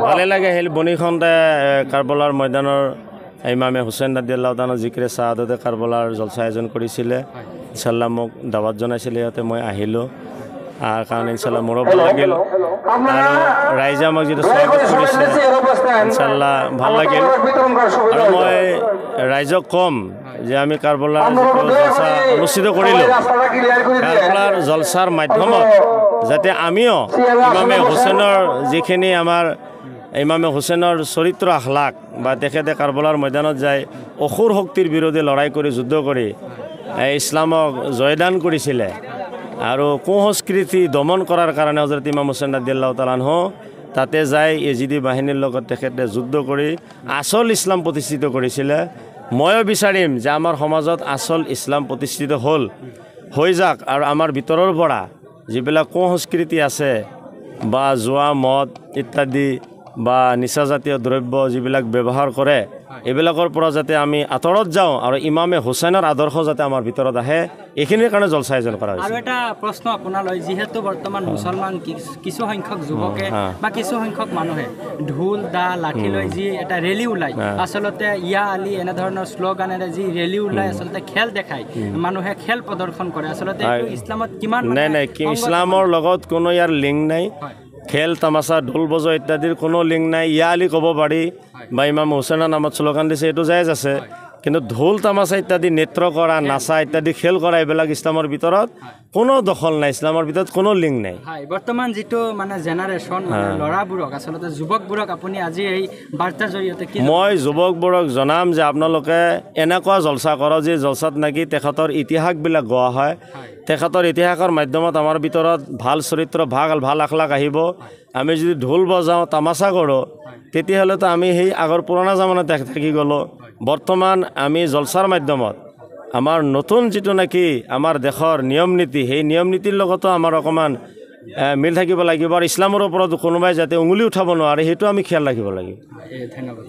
ভালে লাগে সেই বনিখনতে কাৰবালাৰ ময়দানৰ ইমামে হুছেইন ৰাদিয়াল্লাহু তাআলা জিক্ৰে শাহাদতে কাৰবালাৰ জলসা আয়োজন কৰিছিলে ইনশাআল্লাহ মোক দাৱাত জনাইছিলে ইয়াতে মই আহিলোঁ কাৰণ ইনশাআল্লাহ মোৰো ভাল লাগিল আৰু ৰাইজে আমাক যিটো স্বাগত কৰিছে ইনশাআল্লাহ ভাল লাগিল আৰু মই ৰাইজক কম যে আমি কাৰবালাৰ জলসা অনুষ্ঠিত কৰিলোঁ কাৰবালাৰ জলসাৰ মাধ্যমত যাতে আমিও ইমামে হুছেইনৰ যিখিনি আমাৰ ইমামে হুছেইনৰ চৰিত্ৰ আখলাক বা তেখেতে কাৰবালাৰ ময়দানত যায় অসুৰ শক্তিৰ বিৰুদ্ধে লৰাই কৰি যুদ্ধ কৰি ইছলামক জয়দান কৰিছিলে আৰু কুসংস্কৃতি দমন কৰাৰ কাৰণে হযৰত ইমাম হুছেইন ৰাদিয়াল্লাহু তাআলা আনহু তাতে যায় ইজিদি বাহিনীৰ লগত তেখেতে যুদ্ধ কৰি আসল ইছলাম প্ৰতিষ্ঠিত কৰিছিলে ময়ো বিচাৰিম যে আমাৰ সমাজত আসল ইছলাম প্ৰতিষ্ঠিত হৈ যাক আৰু আমাৰ ভিতৰৰ পৰা যিবিলাক কুসংস্কৃতি আছে বা জুৱা মদ ইত্যাদি বা নিচাজাতীয় দ্ৰব্য যিবিলাক ব্যৱহাৰ কৰে এইবিলাকৰ পৰা যাতে আমি আঁতৰত যাওঁ আৰু ইমামে হুছেইনৰ আদৰ্শ যাতে আমাৰ ভিতৰত আহে এইখিনিৰ কাৰণে জলসা আয়োজন কৰা হৈছে আৰু এটা প্ৰশ্ন আপোনালৈ যেহেতু বৰ্তমান মুছলমান কিছু সংখ্যক যুৱকে বা কিছু সংখ্যক মানুহে ঢোল দা লাঠি লৈ যি এটা ৰেলী ওলাই আচলতে ইয়া আলী এনে ধৰণৰ শ্লোগানেৰে যি ৰেলী ওলাই আচলতে খেল দেখায় মানুহে খেল প্ৰদৰ্শন কৰে আচলতে এইটো ইছলামত কিমান নাই ইছলামৰ লগত কোনো ইয়াৰ লিংক নাই খেল তামাচা ঢোল বজো ইত্যাদিৰ কোনো লিংক নাই ইয়া আলী ক'ব পাৰি বা ইমাম হুছেইনৰ নামত শ্লোগান দিছে এইটো জায়েজ আছে কিন্তু ঢোল তামাচা ইত্যাদি নৃত্য কৰা নাচা ইত্যাদি খেল কৰা এইবিলাক ইছলামৰ ভিতৰত কোনো দখল নাই ইছলামৰ ভিতৰত কোনো লিংক নাই বৰ্তমান যিটো মানে জেনাৰেশ্যন ল'ৰাবোৰক আচলতে যুৱকবোৰক আপুনি আজি এই বাৰ্তাৰ জৰিয়তে মই যুৱকবোৰক জনাম যে আপোনালোকে এনেকুৱা জলসা কৰক যে জলসাত নাকি তেখেতৰ ইতিহাসবিলাক গোৱা হয় তেখেতৰ ইতিহাসৰ মাধ্যমত আমাৰ ভিতৰত ভাল চৰিত্ৰ ভাল আখলাক আহিব আমি যদি ঢোল বজাওঁ তামাচা কৰোঁ তেতিয়াহ'লেতো আমি সেই আগৰ পুৰণা জামানাত থাকি গ'লোঁ বৰ্তমান আমি জলসাৰ মাধ্যমত আমাৰ নতুন যিটো নাকি আমাৰ দেশৰ নিয়ম নীতি সেই নিয়ম নীতিৰ লগতো আমাৰ অকণমান মিল থাকিব লাগিব আৰু ইছলামৰ ওপৰত কোনোবাই যাতে উঙুলি উঠাব নোৱাৰে সেইটো আমি খেয়াল ৰাখিব লাগিব ধন্যবাদ